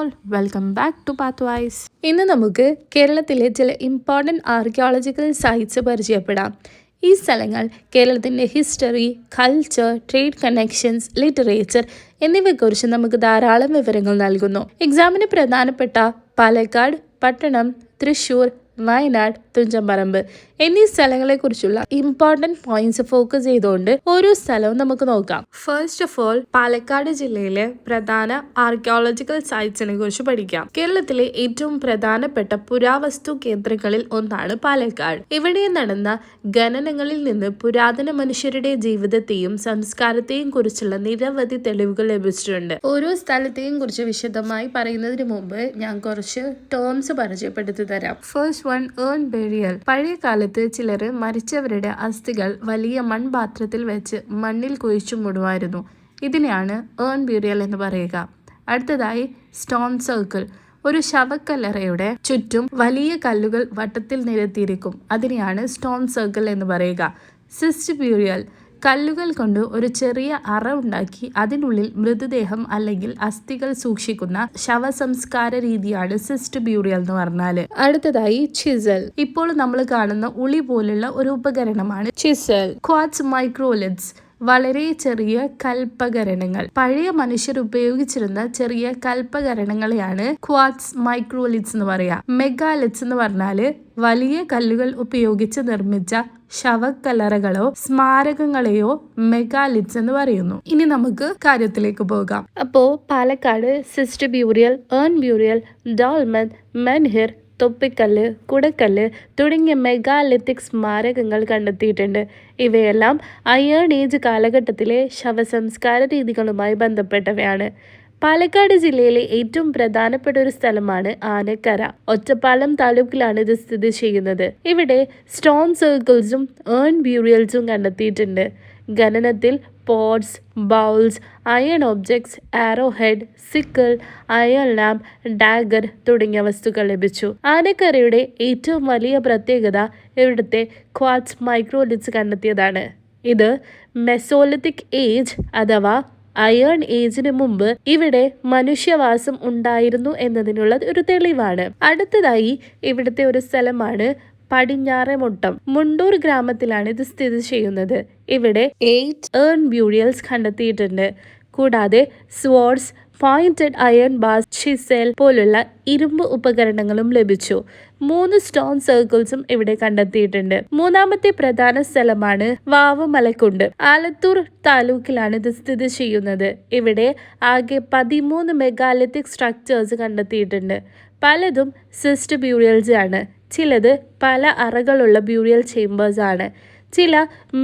All, welcome back to Pathwise. ഇന്ന് നമുക്ക് കേരളത്തിലെ ചില ഇമ്പോർട്ടൻറ്റ് ആർക്കിയോളജിക്കൽ സൈറ്റ്സ് പരിചയപ്പെടാം. ഈ സ്ഥലങ്ങൾ കേരളത്തിൻ്റെ history, culture, trade connections, literature എന്നിവയെക്കുറിച്ച് നമുക്ക് ധാരാളം വിവരങ്ങൾ നൽകുന്നു. എക്സാമിന് പ്രധാനപ്പെട്ട പാലക്കാട്, പട്ടണം, തൃശ്ശൂർ, വയനാട്, തുഞ്ചൻപറമ്പ് എന്നീ സ്ഥലങ്ങളെക്കുറിച്ചുള്ള ഇമ്പോർട്ടൻറ്റ് പോയിന്റ്സ് ഫോക്കസ് ചെയ്തുകൊണ്ട് ഓരോ സ്ഥലവും നമുക്ക് നോക്കാം. ഫസ്റ്റ് ഓഫ് ഓൾ, പാലക്കാട് ജില്ലയിലെ പ്രധാന ആർക്കിയോളജിക്കൽ സൈറ്റ്സിനെ കുറിച്ച് പഠിക്കാം. കേരളത്തിലെ ഏറ്റവും പ്രധാനപ്പെട്ട പുരാവസ്തു കേന്ദ്രങ്ങളിൽ ഒന്നാണ് പാലക്കാട്. ഇവിടെ നടന്ന ഖനനങ്ങളിൽ നിന്ന് പുരാതന മനുഷ്യരുടെ ജീവിതത്തെയും സംസ്കാരത്തെയും കുറിച്ചുള്ള നിരവധി തെളിവുകൾ ലഭിച്ചിട്ടുണ്ട്. ഓരോ സ്ഥലത്തെയും കുറിച്ച് വിശദമായി പറയുന്നതിന് മുമ്പ് ഞാൻ കുറച്ച് ടേംസ് പരിചയപ്പെടുത്തി തരാം. First one, urn burial. പഴയ കാലത്ത് ചിലർ മരിച്ചവരുടെ അസ്ഥികൾ വലിയ മൺപാത്രത്തിൽ വെച്ച് മണ്ണിൽ കുഴിച്ചു മൂടുമായിരുന്നു. ഇതിനെയാണ് ഏൺ ബേരിയൽ എന്ന് പറയുക. അടുത്തതായി, സ്റ്റോൺ സർക്കിൾ. ഒരു ശവക്കല്ലറയുടെ ചുറ്റും വലിയ കല്ലുകൾ വട്ടത്തിൽ നിരത്തിയിരിക്കും. അതിനെയാണ് സ്റ്റോൺ സർക്കിൾ എന്ന് പറയുക. സിസ്റ്റ് ബ്യൂറിയൽ. കല്ലുകൾ കൊണ്ട് ഒരു ചെറിയ അറ ഉണ്ടാക്കി അതിനുള്ളിൽ മൃതദേഹം അല്ലെങ്കിൽ അസ്ഥികൾ സൂക്ഷിക്കുന്ന ശവസംസ്കാര രീതിയാണ് സിസ്റ്റ് ബ്യൂറിയൽ എന്ന് പറഞ്ഞാൽ. അടുത്തതായി, ചിസൽ. ഇപ്പോൾ നമ്മൾ കാണുന്ന ഉളി പോലുള്ള ഒരു ഉപകരണമാണ് ചിസൽ. ക്വാർട്സ് മൈക്രോലിത്സ്. വളരെ ചെറിയ കൽപ്പകരണങ്ങൾ. പഴയ മനുഷ്യർ ഉപയോഗിച്ചിരുന്ന ചെറിയ കൽപ്പകരണങ്ങളെയാണ് ക്വാർട്സ് മൈക്രോലിത്സ് എന്ന് പറയാ. മെഗാലിത്സ് എന്ന് പറഞ്ഞാല് വലിയ കല്ലുകൾ ഉപയോഗിച്ച് നിർമ്മിച്ച ശവക്കല്ലറകളോ സ്മാരകങ്ങളെയോ മെഗാലിത്സ് എന്ന് പറയുന്നു. ഇനി നമുക്ക് കാര്യത്തിലേക്ക് പോകാം. അപ്പോ Palakkad cyst ബ്യൂറിയൽ, earn ബ്യൂറിയൽ, dolmen, മെൻഹിർ, തൊപ്പിക്കല്ല്, Kudakkallu തുടങ്ങിയ മെഗാലിത്തിക് സ്മാരകങ്ങൾ കണ്ടെത്തിയിട്ടുണ്ട്. ഇവയെല്ലാം അയേൺ ഏജ് കാലഘട്ടത്തിലെ ശവസംസ്കാര രീതികളുമായി ബന്ധപ്പെട്ടവയാണ്. പാലക്കാട് ജില്ലയിലെ ഏറ്റവും പ്രധാനപ്പെട്ട ഒരു സ്ഥലമാണ് ആനക്കര. ഒറ്റപ്പാലം താലൂക്കിലാണ് ഇത് സ്ഥിതി ചെയ്യുന്നത്. ഇവിടെ സ്റ്റോൺ സർക്കിൾസും ഏൺ ബ്യൂറിയൽസും കണ്ടെത്തിയിട്ടുണ്ട്. ഖനനത്തിൽ pots, bowls, iron objects, arrow head, sickle, iron lamp, dagger തുടങ്ങിയ വസ്തുക്കൾ ലഭിച്ചു. ആനക്കരയുടെ ഏറ്റവും വലിയ പ്രത്യേകത ഇവിടുത്തെ ക്വാർട്സ് മൈക്രോലിത്സ് കണ്ടെത്തിയതാണ്. ഇത് മെസോലിത്തിക് ഏജ് അഥവാ അയേൺ ഏജിന് മുമ്പ് ഇവിടെ മനുഷ്യവാസം ഉണ്ടായിരുന്നു എന്നതിനുള്ള ഒരു തെളിവാണ്. അടുത്തതായി ഇവിടുത്തെ ഒരു സ്ഥലമാണ് പടിഞ്ഞാറേമുട്ടം. മുണ്ടൂർ ഗ്രാമത്തിലാണ് ഇത് സ്ഥിതി ചെയ്യുന്നത്. ഇവിടെ 8 ഏൺ ബ്യൂറിയൽസ് കണ്ടെത്തിയിട്ടുണ്ട്. കൂടാതെ swords, pointed iron bars, chisel പോലുള്ള ഇരുമ്പ് ഉപകരണങ്ങളും ലഭിച്ചു. 3 സ്റ്റോൺ സർക്കിൾസും ഇവിടെ കണ്ടെത്തിയിട്ടുണ്ട്. മൂന്നാമത്തെ പ്രധാന സ്ഥലമാണ് വാവുമലക്കുണ്ട്. ആലത്തൂർ താലൂക്കിലാണ് ഇത് സ്ഥിതി ചെയ്യുന്നത്. ഇവിടെ ആകെ 13 മെഗാലിത്തിക് സ്ട്രക്ചേഴ്സ് കണ്ടെത്തിയിട്ടുണ്ട്. പലതും സിസ്റ്റ് ബ്യൂറിയൽസ് ആണ്. ചിലത് പല അറകളുള്ള ബ്യൂറിയൽ ചേംബേഴ്സ് ആണ്. ചില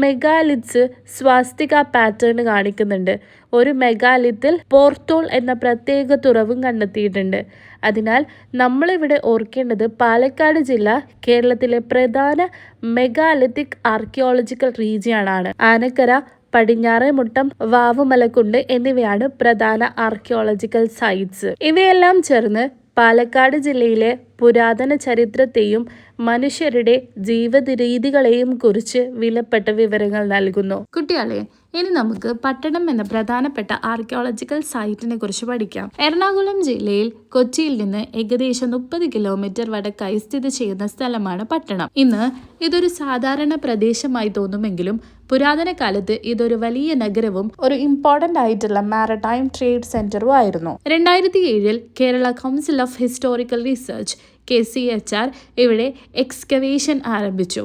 മെഗാലിത്സ് സ്വാസ്തിക പാറ്റേൺ കാണിക്കുന്നുണ്ട്. ഒരു മെഗാലിത്തിൽ പോർട്ടോൾ എന്ന പ്രത്യേക തുറവും കണ്ടെത്തിയിട്ടുണ്ട്. അതിനാൽ നമ്മളിവിടെ ഓർക്കേണ്ടത് പാലക്കാട് ജില്ല കേരളത്തിലെ പ്രധാന മെഗാലിത്തിക് ആർക്കിയോളജിക്കൽ റീജിയൻ ആണ്. ആനക്കര, പടിഞ്ഞാറേമുട്ടം, വാവുമലക്കുണ്ട് എന്നിവയാണ് പ്രധാന ആർക്കിയോളജിക്കൽ സൈറ്റ്സ്. ഇവയെല്ലാം ചേർന്ന് പാലക്കാട് ജില്ലയിലെ പുരാതന ചരിത്രത്തെയും മനുഷ്യരുടെ ജീവിത രീതികളെയും കുറിച്ച് വിലപ്പെട്ട വിവരങ്ങൾ നൽകുന്നു. കുട്ടികളെ, ഇനി നമുക്ക് പട്ടണം എന്ന പ്രധാനപ്പെട്ട ആർക്കിയോളജിക്കൽ സൈറ്റിനെ കുറിച്ച് പഠിക്കാം. എറണാകുളം ജില്ലയിൽ കൊച്ചിയിൽ നിന്ന് ഏകദേശം 30 കിലോമീറ്റർ വടക്കായി സ്ഥിതി ചെയ്യുന്ന സ്ഥലമാണ് പട്ടണം. ഇന്ന് ഇതൊരു സാധാരണ പ്രദേശമായി തോന്നുമെങ്കിലും പുരാതന കാലത്ത് ഇതൊരു വലിയ നഗരവും ഒരു ഇമ്പോർട്ടൻ്റ് ആയിട്ടുള്ള മാരിടൈം ട്രേഡ് സെന്ററും ആയിരുന്നു. 2007 Kerala council of historical research KCHR ഇവിടെ എക്സ്കവേഷൻ ആരംഭിച്ചു.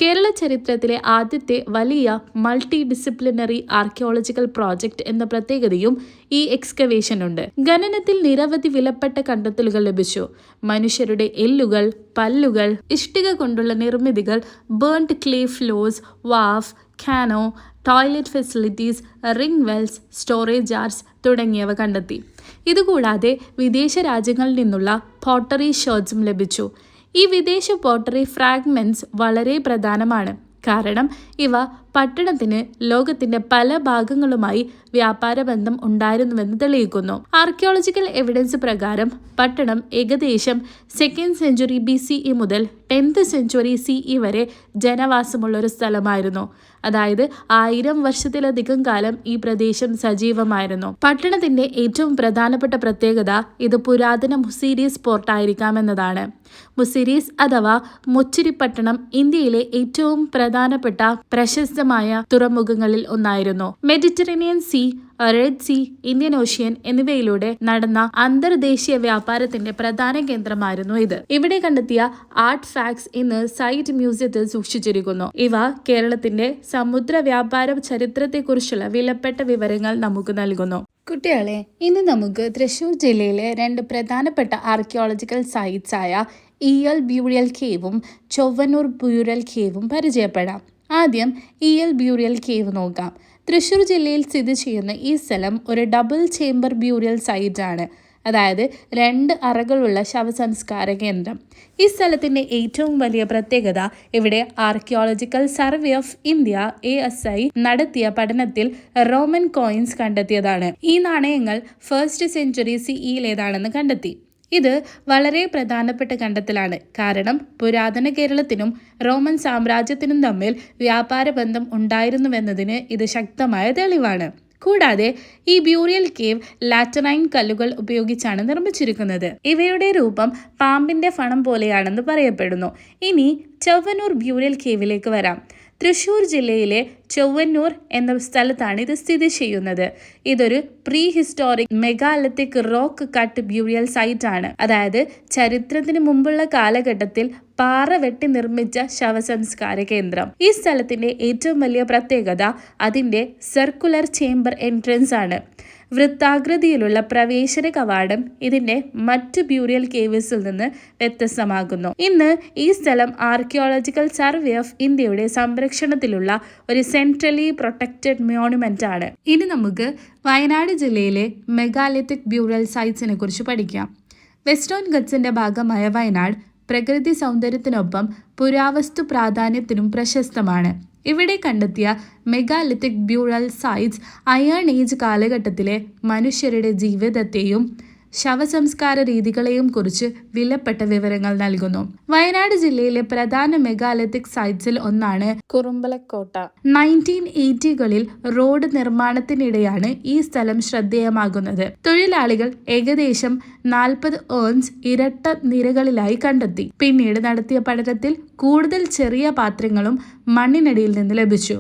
കേരള ചരിത്രത്തിലെ ആദ്യത്തെ വലിയ മൾട്ടി ഡിസിപ്ലിനറി ആർക്കിയോളജിക്കൽ പ്രോജക്റ്റ് എന്ന പ്രത്യേകതയും ഈ എക്സ്കവേഷനുണ്ട്. ഖനനത്തിൽ നിരവധി വിലപ്പെട്ട കണ്ടെത്തലുകൾ ലഭിച്ചു. മനുഷ്യരുടെ എല്ലുകൾ, പല്ലുകൾ, ഇഷ്ടിക കൊണ്ടുള്ള നിർമ്മിതികൾ, burnt clay floors, wharf, canoe, toilet facilities, ring wells, storage jars തുടങ്ങിയവ കണ്ടെത്തി. ഇതുകൂടാതെ വിദേശ രാജ്യങ്ങളിൽ നിന്നുള്ള പോട്ടറി ഷേർട്സും ലഭിച്ചു. ഈ വിദേശ പോട്ടറി ഫ്രാഗ്മെന്റ്സ് വളരെ പ്രധാനമാണ്. കാരണം ഇവ പട്ടണത്തിന് ലോകത്തിന്റെ പല ഭാഗങ്ങളുമായി വ്യാപാര ബന്ധം ഉണ്ടായിരുന്നുവെന്ന് തെളിയിക്കുന്നു. ആർക്കിയോളജിക്കൽ എവിഡൻസ് പ്രകാരം പട്ടണം ഏകദേശം 2nd സെഞ്ച്വറി BCE മുതൽ 10th സെഞ്ച്വറി CE വരെ ജനവാസമുള്ള ഒരു സ്ഥലമായിരുന്നു. അതായത് 1000 വർഷത്തിലധികം കാലം ഈ പ്രദേശം സജീവമായിരുന്നു. പട്ടണത്തിന്റെ ഏറ്റവും പ്രധാനപ്പെട്ട പ്രത്യേകത ഇത് പുരാതന മുസീരീസ് പോർട്ടായിരിക്കാമെന്നതാണ്. മുസിരീസ് അഥവാ മുച്ചിരിപ്പട്ടണം ഇന്ത്യയിലെ ഏറ്റവും പ്രധാനപ്പെട്ട പ്രശസ്തമായ തുറമുഖങ്ങളിൽ ഒന്നായിരുന്നു. Mediterranean Sea, Red Sea, Indian Ocean എന്നിവയിലൂടെ നടന്ന അന്തർദേശീയ വ്യാപാരത്തിന്റെ പ്രധാന കേന്ദ്രമായിരുന്നു ഇത്. ഇവിടെ കണ്ടെത്തിയ ആർട്ട് ഫാക്ട്സ് ഇന്ന് സൈറ്റ് മ്യൂസിയത്തിൽ സൂക്ഷിച്ചിരിക്കുന്നു. ഇവ കേരളത്തിന്റെ സമുദ്ര വ്യാപാര ചരിത്രത്തെക്കുറിച്ചുള്ള വിലപ്പെട്ട വിവരങ്ങൾ നമുക്ക് നൽകുന്നു. കുട്ടികളെ, ഇന്ന് നമുക്ക് തൃശ്ശൂർ ജില്ലയിലെ 2 പ്രധാനപ്പെട്ട ആർക്കിയോളജിക്കൽ സൈറ്റ്സ് ആയ ഇയൽ ബ്യൂറിയൽ കേവും ചൊവ്വന്നൂർ ബ്യൂറിയൽ കേവും പരിചയപ്പെടാം. ആദ്യം ഇയൽ ബ്യൂറിയൽ കേവ് നോക്കാം. തൃശ്ശൂർ ജില്ലയിൽ സ്ഥിതി ചെയ്യുന്ന ഈ സ്ഥലം ഒരു ഡബിൾ ചേംബർ ബ്യൂറിയൽ സൈറ്റ് ആണ്. അതായത് 2 അറകളുള്ള ശവസംസ്കാര കേന്ദ്രം. ഈ സ്ഥലത്തിൻ്റെ ഏറ്റവും വലിയ പ്രത്യേകത ഇവിടെ archaeological survey of India ASI നടത്തിയ പഠനത്തിൽ റോമൻ കോയിൻസ് കണ്ടെത്തിയതാണ്. ഈ നാണയങ്ങൾ 1st സെഞ്ച്വറി CEയിലേതാണെന്ന് കണ്ടെത്തി. ഇത് വളരെ പ്രധാനപ്പെട്ട കണ്ടെത്തലാണ്. കാരണം പുരാതന കേരളത്തിനും റോമൻ സാമ്രാജ്യത്തിനും തമ്മിൽ വ്യാപാര ബന്ധം ഉണ്ടായിരുന്നുവെന്നതിന് ഇത് ശക്തമായ തെളിവാണ്. കൂടാതെ ഈ ബ്യൂറിയൽ കേവ് ലാറ്ററൈൻ കല്ലുകൾ ഉപയോഗിച്ചാണ് നിർമ്മിച്ചിരിക്കുന്നത്. ഇവയുടെ രൂപം പാമ്പിന്റെ ഫണം പോലെയാണെന്ന് പറയപ്പെടുന്നു. ഇനി ചൊവ്വന്നൂർ ബ്യൂറിയൽ കേവിലേക്ക് വരാം. തൃശ്ശൂർ ജില്ലയിലെ ചൊവ്വന്നൂർ എന്ന സ്ഥലത്താണ് ഇത് സ്ഥിതി ചെയ്യുന്നത്. ഇതൊരു prehistoric megalithic rock cut burial site ആണ്. അതായത് ചരിത്രത്തിന് മുമ്പുള്ള കാലഘട്ടത്തിൽ പാറ വെട്ടി നിർമ്മിച്ച ശവസംസ്കാര കേന്ദ്രം. ഈ സ്ഥലത്തിന്റെ ഏറ്റവും വലിയ പ്രത്യേകത അതിന്റെ സർക്കുലർ ചേംബർ എൻട്രൻസ് ആണ്. വൃത്താകൃതിയിലുള്ള പ്രവേശന കവാടം ഇതിന്റെ മറ്റു ബ്യൂറിയൽ കേവ്സിൽ നിന്ന് വ്യത്യസ്തമാകുന്നു. ഇന്ന് ഈ സ്ഥലം ആർക്കിയോളജിക്കൽ സർവേ ഓഫ് ഇന്ത്യയുടെ സംരക്ഷണത്തിലുള്ള ഒരു സെൻട്രലി പ്രൊട്ടക്റ്റഡ് മോണുമെന്റ് ആണ്. ഇനി നമുക്ക് വയനാട് ജില്ലയിലെ മെഗാലിത്തിക് ബ്യൂറിയൽ സൈറ്റ്സിനെ കുറിച്ച് പഠിക്കാം. വെസ്റ്റേൺ ഗട്ട്സിന്റെ ഭാഗമായ വയനാട് പ്രകൃതി സൗന്ദര്യത്തിനൊപ്പം പുരാവസ്തു പ്രാധാന്യത്തിനും പ്രശസ്തമാണ്. ഇവിടെ കണ്ടെത്തിയ മെഗാലിത്തിക് ബ്യൂറൽ സൈറ്റ്സ് അയൺ ഏജ് കാലഘട്ടത്തിലെ മനുഷ്യരുടെ ജീവിതത്തെയും ശവസംസ്കാര രീതികളെയും കുറിച്ച് വിലപ്പെട്ട വിവരങ്ങൾ നൽകുന്നു. വയനാട് ജില്ലയിലെ പ്രധാന മെഗാലിത്തിക് സൈറ്റ്സിൽ ഒന്നാണ് കുറുമ്പലക്കോട്ട. 1980കളിൽ റോഡ് നിർമ്മാണത്തിനിടെയാണ് ഈ സ്ഥലം ശ്രദ്ധേയമാകുന്നത്. തൊഴിലാളികൾ ഏകദേശം 40 ഏൺസ് ഇരട്ട നിരകളിലായി കണ്ടെത്തി. പിന്നീട് നടത്തിയ പഠനത്തിൽ കൂടുതൽ ചെറിയ പാത്രങ്ങളും മണ്ണിനടിയിൽ നിന്ന് ലഭിച്ചു.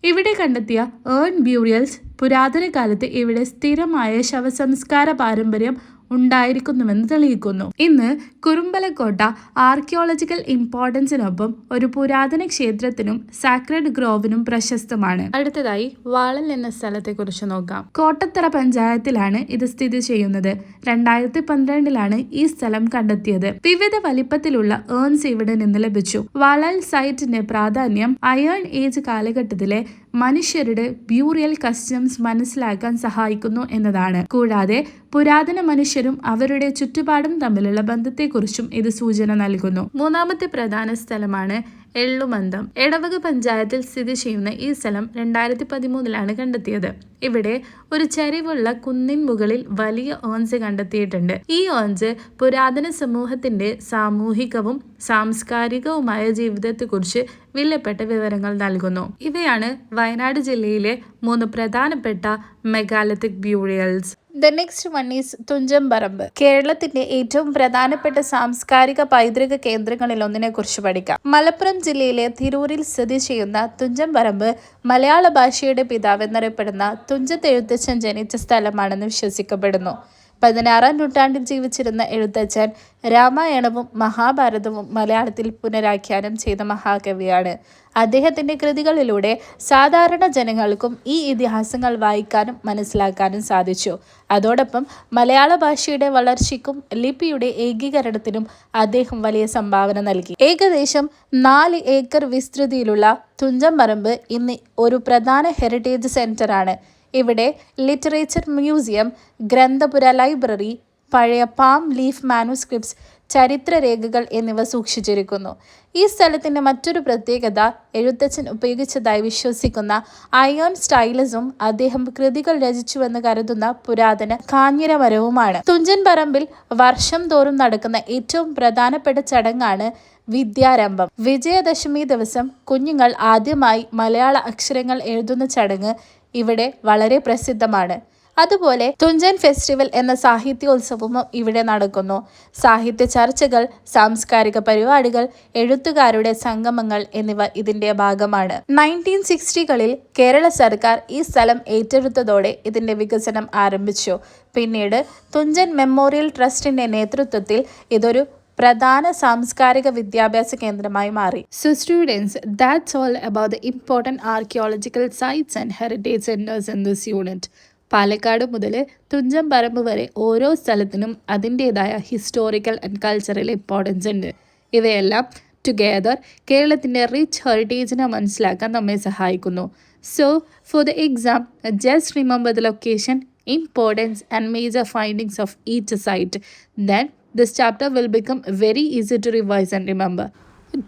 ഇവിടെ കണ്ടെത്തിയ ഏൺ ബ്യൂറിയൽസ് പുരാതന കാലത്ത് ഇവിടെ സ്ഥിരമായ ശവസംസ്കാര പാരമ്പര്യം ഉണ്ടായിരിക്കുന്നുവെന്ന് തെളിയിക്കുന്നു. ഇന്ന് കുറുമ്പലക്കോട്ട ആർക്കിയോളജിക്കൽ ഇമ്പോർട്ടൻസിനൊപ്പം ഒരു പുരാതന ക്ഷേത്രത്തിനും സാക്രഡ് ഗ്രോവിനും പ്രശസ്തമാണ്. അടുത്തതായി വാളൽ എന്ന സ്ഥലത്തെ കുറിച്ച് നോക്കാം. കോട്ടത്തറ പഞ്ചായത്തിലാണ് ഇത് സ്ഥിതി ചെയ്യുന്നത്. 2012ലാണ് ഈ സ്ഥലം കണ്ടെത്തിയത്. വിവിധ വലിപ്പത്തിലുള്ള ഏൺസ് ഇവിടെ നിന്ന് ലഭിച്ചു. വാളൽ സൈറ്റിന്റെ പ്രാധാന്യം അയൺ ഏജ് കാലഘട്ടത്തിലെ മനുഷ്യരുടെ ബ്യൂറിയൽ കസ്റ്റംസ് മനസ്സിലാക്കാൻ സഹായിക്കുന്നു എന്നതാണ്. കൂടാതെ പുരാതന മനുഷ്യരും അവരുടെ ചുറ്റുപാടും തമ്മിലുള്ള ബന്ധത്തെക്കുറിച്ചും ഇത് സൂചന നൽകുന്നു. മൂന്നാമത്തെ പ്രധാന സ്ഥലമാണ് എള്ളുമന്തം. എടവക പഞ്ചായത്തിൽ സ്ഥിതി ചെയ്യുന്ന ഈ സ്ഥലം 2013ലാണ് കണ്ടെത്തിയത്. ഇവിടെ ഒരു ചരിവുള്ള കുന്നിൻ മുകളിൽ വലിയ ഏൺസ് കണ്ടെത്തിയിട്ടുണ്ട്. ഈ ഏൺസ് പുരാതന സമൂഹത്തിന്റെ സാമൂഹികവും സാംസ്കാരികവുമായ ജീവിതത്തെക്കുറിച്ച് വിലപ്പെട്ട വിവരങ്ങൾ നൽകുന്നു. ഇവയാണ് വയനാട് ജില്ലയിലെ 3 പ്രധാനപ്പെട്ട megalithic burials. The next one is Thunchanparambu. കേരളത്തിന്റെ ഏറ്റവും പ്രധാനപ്പെട്ട സാംസ്കാരിക പൈതൃക കേന്ദ്രങ്ങളിൽ ഒന്നിനെ കുറിച്ച് പഠിക്കാം. മലപ്പുറം ജില്ലയിലെ തിരൂരിൽ സ്ഥിതി ചെയ്യുന്ന തുഞ്ചംപറമ്പ് മലയാള ഭാഷയുടെ പിതാവ് എന്നറിയപ്പെടുന്ന തുഞ്ചത്തെഴുത്തച്ഛൻ ജനിച്ച സ്ഥലമാണെന്ന് വിശ്വസിക്കപ്പെടുന്നു. 16ാം നൂറ്റാണ്ടിൽ ജീവിച്ചിരുന്ന എഴുത്തച്ഛൻ രാമായണവും മഹാഭാരതവും മലയാളത്തിൽ പുനരാഖ്യാനം ചെയ്ത മഹാകവിയാണ്. അദ്ദേഹത്തിൻ്റെ കൃതികളിലൂടെ സാധാരണ ജനങ്ങൾക്കും ഈ ഇതിഹാസങ്ങൾ വായിക്കാനും മനസ്സിലാക്കാനും സാധിച്ചു. അതോടൊപ്പം മലയാള ഭാഷയുടെ വളർച്ചയ്ക്കും ലിപിയുടെ ഏകീകരണത്തിനും അദ്ദേഹം വലിയ സംഭാവന നൽകി. ഏകദേശം 4 ഏക്കർ വിസ്തൃതിയിലുള്ള തുഞ്ചംപറമ്പ് ഇന്ന് ഒരു പ്രധാന ഹെറിറ്റേജ് സെന്ററാണ്. ഇവിടെ ലിറ്ററേച്ചർ മ്യൂസിയം, ഗ്രന്ഥപുര ലൈബ്രറി, പഴയ പാം ലീഫ് മാനുസ്ക്രിപ്റ്റ്സ്, ചരിത്രരേഖകൾ എന്നിവ സൂക്ഷിച്ചിരിക്കുന്നു. ഈ സ്ഥലത്തിൻ്റെ മറ്റൊരു പ്രത്യേകത എഴുത്തച്ഛൻ ഉപയോഗിച്ചതായി വിശ്വസിക്കുന്ന അയേൺ സ്റ്റൈലസും അദ്ദേഹം കൃതികൾ രചിച്ചുവെന്ന് കരുതുന്ന പുരാതന കാഞ്ഞിരമരവുമാണ്. തുഞ്ചൻ പറമ്പിൽ വർഷം തോറും നടക്കുന്ന ഏറ്റവും പ്രധാനപ്പെട്ട ചടങ്ങാണ് വിദ്യാരംഭം. വിജയദശമി ദിവസം കുഞ്ഞുങ്ങൾ ആദ്യമായി മലയാള അക്ഷരങ്ങൾ എഴുതുന്ന ചടങ്ങ് ഇവിടെ വളരെ പ്രസിദ്ധമാണ്. അതുപോലെ തുഞ്ചൻ ഫെസ്റ്റിവൽ എന്ന സാഹിത്യോത്സവവും ഇവിടെ നടക്കുന്നു. സാഹിത്യ ചർച്ചകൾ, സാംസ്കാരിക പരിപാടികൾ, എഴുത്തുകാരുടെ സംഗമങ്ങൾ എന്നിവ ഇതിന്റെ ഭാഗമാണ്. 1960കളിൽ കേരള സർക്കാർ ഈ സ്ഥലം ഏറ്റെടുത്തതോടെ ഇതിന്റെ വികസനം ആരംഭിച്ചു. പിന്നീട് തുഞ്ചൻ മെമ്മോറിയൽ ട്രസ്റ്റിന്റെ നേതൃത്വത്തിൽ ഇതൊരു പ്രധാന സാംസ്കാരിക വിദ്യാഭ്യാസ കേന്ദ്രമായി മാറി. So students, that's all about the important archaeological sites and heritage centers in this unit. Palakkad മുതൽ തുഞ്ചൻ പറമ്പ് വരെ ഓരോ സ്ഥലത്തിനും അതിൻ്റേതായ ഹിസ്റ്റോറിക്കൽ ആൻഡ് കൾച്ചറൽ ഇമ്പോർട്ടൻസ് ഉണ്ട്. ഇവയെല്ലാം ടുഗെദർ കേരളത്തിൻ്റെ റിച്ച് ഹെറിറ്റേജിനെ മനസ്സിലാക്കാൻ നമ്മെ സഹായിക്കുന്നു. So for the exam, just remember the location, importance and major findings of each site. Then this chapter will become very easy to revise and remember.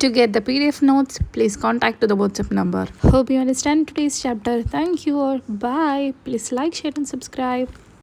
To get the PDF notes, please contact to the WhatsApp number. Hope you understand today's chapter. Thank you all. Bye. Please like, share and subscribe.